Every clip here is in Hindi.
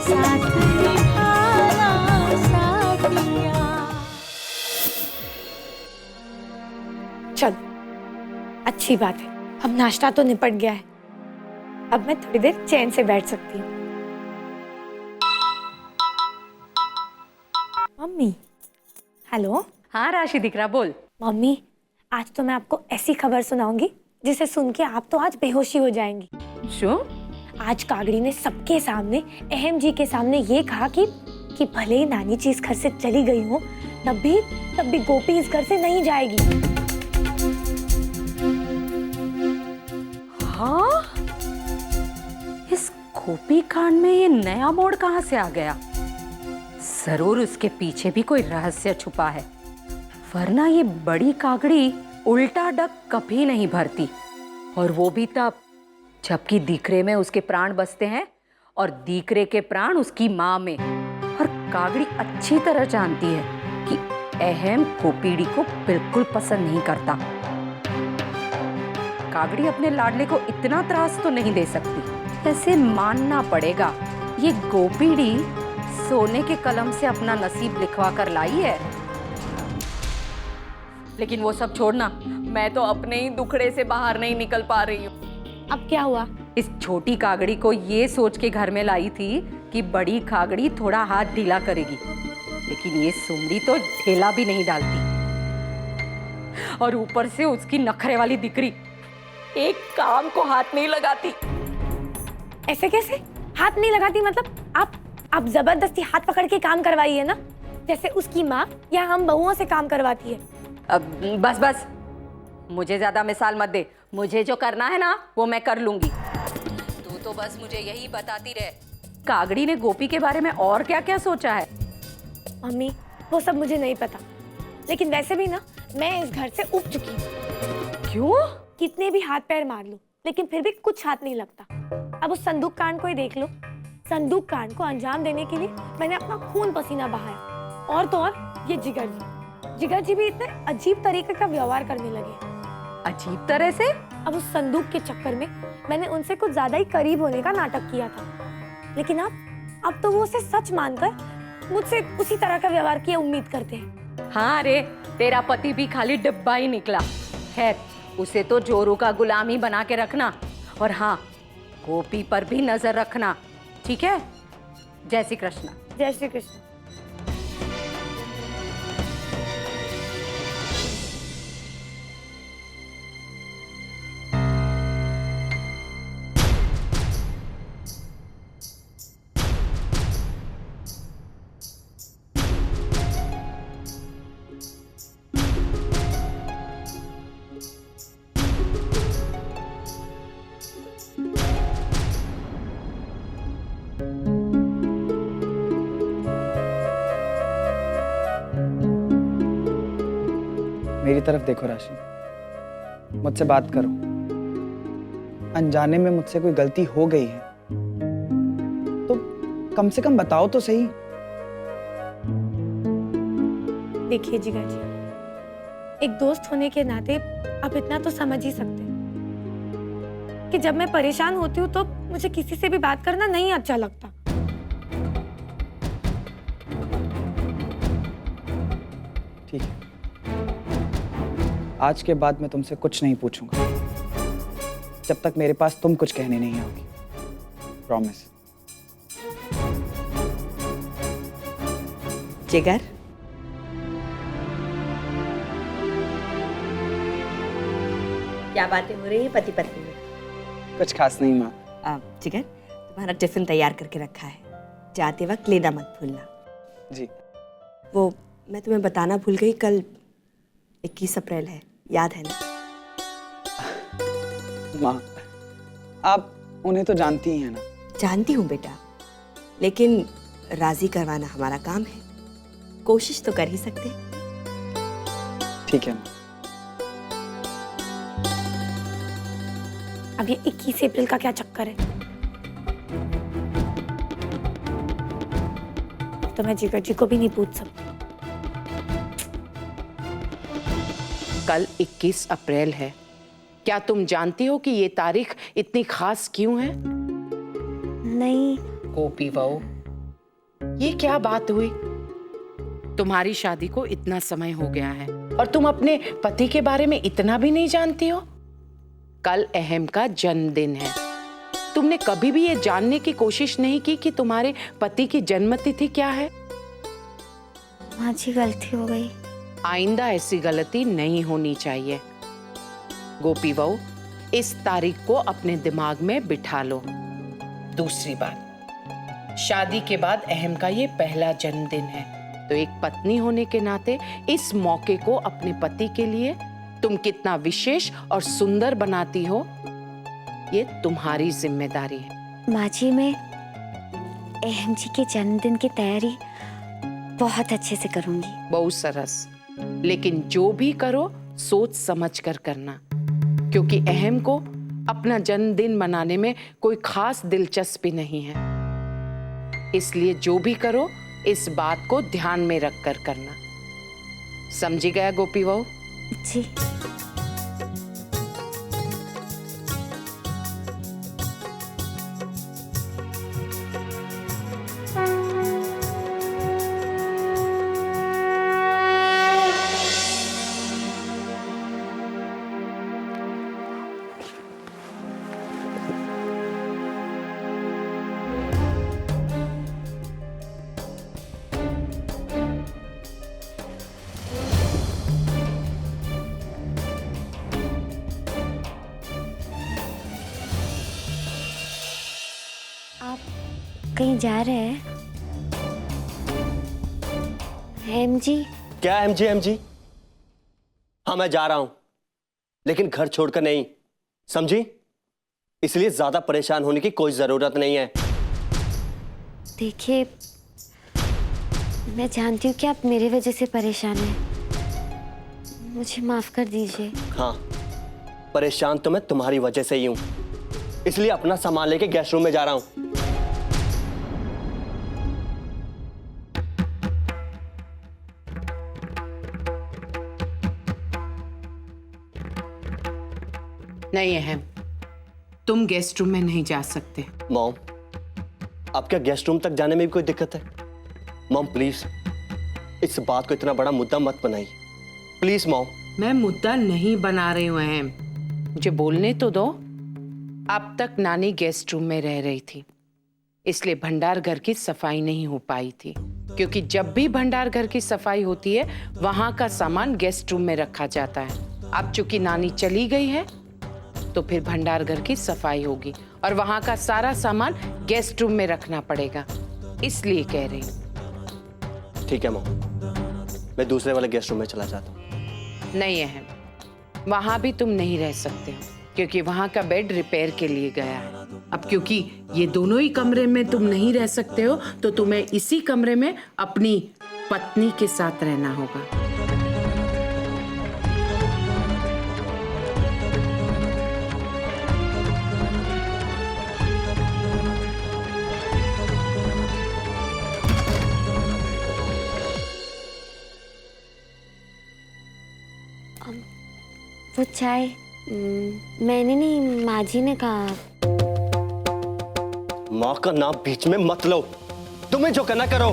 साथ निभाना साथिया। चल, अच्छी बात है, अब नाश्ता तो निपट गया है। अब मैं थोड़ी देर चैन से बैठ सकती हूँ। Mummy, hello. हाँ राशि दिकरा, बोल। मम्मी, आज तो मैं आपको ऐसी खबर सुनाऊंगी जिसे सुन के आप तो आज बेहोशी हो जाएंगी। शो? आज कागड़ी ने सबके सामने, अहम जी के सामने ये कहा कि भले ही नानी जी इस घर से चली गई हो, तब भी गोपी इस घर से नहीं जाएगी। हाँ? इस गोपी कांड में ये नया मोड़ कहाँ से आ गया? जरूर उसके पीछे भी कोई रहस्य छुपा है, वरना ये बड़ी कागड़ी उल्टा डग कभी नहीं भरती, और वो भी तब जबकि दीकरे में उसके प्राण बसते हैं और दीकरे के प्राण उसकी माँ में। और कागड़ी अच्छी तरह जानती है कि अहम गोपीड़ी को बिल्कुल पसंद नहीं करता। कागड़ी अपने लाडले को इतना त्रास तो नहीं दे सकती। ऐसे मानना पड़ेगा, ये गोपीड़ी सोने के कलम से अपना नसीब लिखवा कर लाई है। लेकिन वो सब छोड़ना, मैं तो अपने ही दुखड़े से बाहर नहीं निकल पा रही हूँ। अब क्या हुआ? इस छोटी कागड़ी को ये सोच के घर में लाई थी कि बड़ी कागड़ी थोड़ा हाथ ढीला करेगी, लेकिन ये सुमड़ी तो ढेला भी नहीं डालती। और ऊपर से उसकी नखरे वाली दिकरी एक काम को हाथ नहीं लगाती। ऐसे कैसे हाथ नहीं लगाती? मतलब आप जबरदस्ती हाथ पकड़ के काम करवाई है ना, जैसे उसकी माँ या हम बहुओं से काम करवाती है। अब बस मुझे ज्यादा मिसाल मत दे। मुझे जो करना है ना वो मैं कर लूंगी। तू तो बस मुझे यही बताती रहे, कागड़ी ने गोपी के बारे में और क्या क्या सोचा है। मम्मी, वो सब मुझे नहीं पता, लेकिन वैसे भी ना मैं इस घर से उब चुकी हूँ। क्यों? कितने भी हाथ पैर मार लो, लेकिन फिर भी कुछ हाथ नहीं लगता। अब उस संदूक कांड को ही देख लो। संदूक कांड को अंजाम देने के लिए मैंने अपना खून पसीना बहाया, और तो और ये जिगर जी भी इतने अजीब तरीके का व्यवहार करने लगे। अजीब तरह से? अब उस संदूक के चक्कर में मैंने उनसे कुछ ज्यादा ही करीब होने का नाटक किया था, लेकिन अब तो वो उसे सच मानकर मुझसे उसी तरह का व्यवहार की उम्मीद करते हैं। हाँ रे, तेरा पति भी खाली डिब्बा ही निकला। खैर, उसे तो जोरू का गुलाम ही बना के रखना, और हाँ, गोपी पर भी नजर रखना, ठीक है? जय श्री कृष्ण। जय श्री कृष्ण। मेरी तरफ देखो राशि, मुझसे बात करो। अनजाने में मुझसे कोई गलती हो गई है तो कम से कम बताओ तो सही। देखिए जिगर जी, एक दोस्त होने के नाते आप इतना तो समझ ही सकते हैं कि जब मैं परेशान होती हूँ तो मुझे किसी से भी बात करना नहीं अच्छा लगता। ठीक है, आज के बाद मैं तुमसे कुछ नहीं पूछूंगा जब तक मेरे पास तुम कुछ कहने नहीं आओगी। प्रॉमिस। जिगर, क्या बातें हो रही है पति पत्नी में? कुछ खास नहीं माँ। जिगर, तुम्हारा टिफिन तैयार करके रखा है, जाते वक्त लेना मत भूलना। जी। वो मैं तुम्हें बताना भूल गई, कल 21 अप्रैल है, याद है ना? माँ, आप उन्हें तो जानती ही हैं ना। जानती हूँ बेटा, लेकिन राजी करवाना हमारा काम है, कोशिश तो कर ही सकते हैं। ठीक है माँ। अब ये 21 अप्रैल का क्या चक्कर है? तो मैं जिगर जी को भी नहीं पूछ सकती। कल 21 अप्रैल है। क्या तुम जानती हो कि ये तारीख इतनी खास क्यों है? नहीं। गोपी बहू, ये क्या बात हुई? तुम्हारी शादी को इतना समय हो गया है और तुम अपने पति के बारे में इतना भी नहीं जानती हो? कल अहम का जन्मदिन है। तुमने कभी भी ये जानने की कोशिश नहीं की कि तुम्हारे पति की जन्मतिथि क्या है? माँ जी गलती हो गई। आइंदा ऐसी गलती नहीं होनी चाहिए। गोपी बहू, इस तारीख को अपने दिमाग में बिठा लो। दूसरी बात, शादी के बाद अहम का ये पहला जन्मदिन है, तो एक पत्नी होने के नाते इस मौके को अपने पति के लिए तुम कितना विशेष और सुंदर बनाती हो, ये तुम्हारी जिम्मेदारी है। माँ जी, मैं अहम जी के जन्मदिन की तैयारी बहुत अच्छे से करूंगी। बहुत सरस, लेकिन जो भी करो सोच समझ कर करना, क्योंकि अहम को अपना जन्मदिन मनाने में कोई खास दिलचस्पी नहीं है। इसलिए जो भी करो इस बात को ध्यान में रख कर करना। समझी गया गोपी बहू? जी। आप कहीं जा रहे हैं? अहम जी। क्या एम जी? हाँ, मैं जा रहा हूं, लेकिन घर छोड़कर नहीं, समझी? इसलिए ज्यादा परेशान होने की कोई जरूरत नहीं है। देखिए, मैं जानती हूँ कि आप मेरी वजह से परेशान हैं। मुझे माफ कर दीजिए। हाँ, परेशान तो मैं तुम्हारी वजह से ही हूं, इसलिए अपना सामान लेके गेस्ट रूम में जा रहा हूं। नहीं अहम, तुम गेस्ट रूम में नहीं जा सकते। मॉम, अब क्या गेस्ट रूम तक जाने में भी कोई दिक्कत है? मॉम प्लीज, इस बात को इतना बड़ा मुद्दा मत बनाइए, प्लीज मॉम। मैं मुद्दा नहीं बना रही हूँ अहम, मुझे बोलने तो दो। अब तक नानी गेस्ट रूम में रह रही थी, इसलिए भंडार घर की सफाई नहीं हो पाई थी, क्योंकि जब भी भंडार घर की सफाई होती है वहां का सामान गेस्ट रूम में रखा जाता है। अब चूंकि नानी चली गई है तो फिर भंडार घर की सफाई होगी और वहां का सारा सामान गेस्ट रूम में रखना पड़ेगा, इसलिए कह रही हूँ। ठीक है मॉम, मैं दूसरे वाले गेस्ट रूम में चला जाता हूँ। नहीं अहम, वहां भी तुम नहीं रह सकते हो, क्योंकि वहां का बेड रिपेयर के लिए गया है। अब क्योंकि ये दोनों ही कमरे में तुम नहीं रह सकते हो, तो तुम्हें इसी कमरे में अपनी पत्नी के साथ रहना होगा। वो चाय मैंने नहीं, माँ जी ने कहा। माँ का नाम बीच में मत लो, तुम्हें जो करना करो।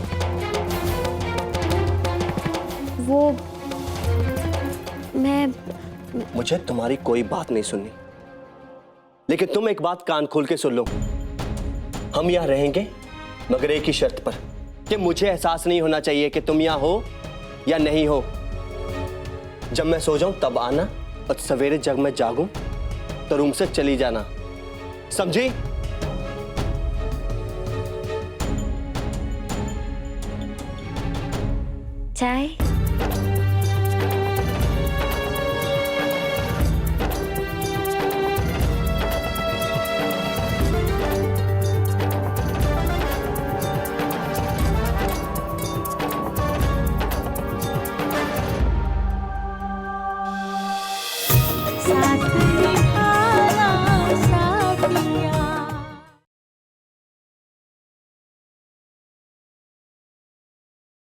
वो मैं मुझे तुम्हारी कोई बात नहीं सुननी, लेकिन तुम एक बात कान खोल के सुन लो। हम यहाँ रहेंगे मगर एक ही शर्त पर, कि मुझे एहसास नहीं होना चाहिए कि तुम यहाँ हो या नहीं हो। जब मैं सो जाऊं तब आना, और सवेरे जब मैं जागूं तो रूम से चली जाना, समझी? चाय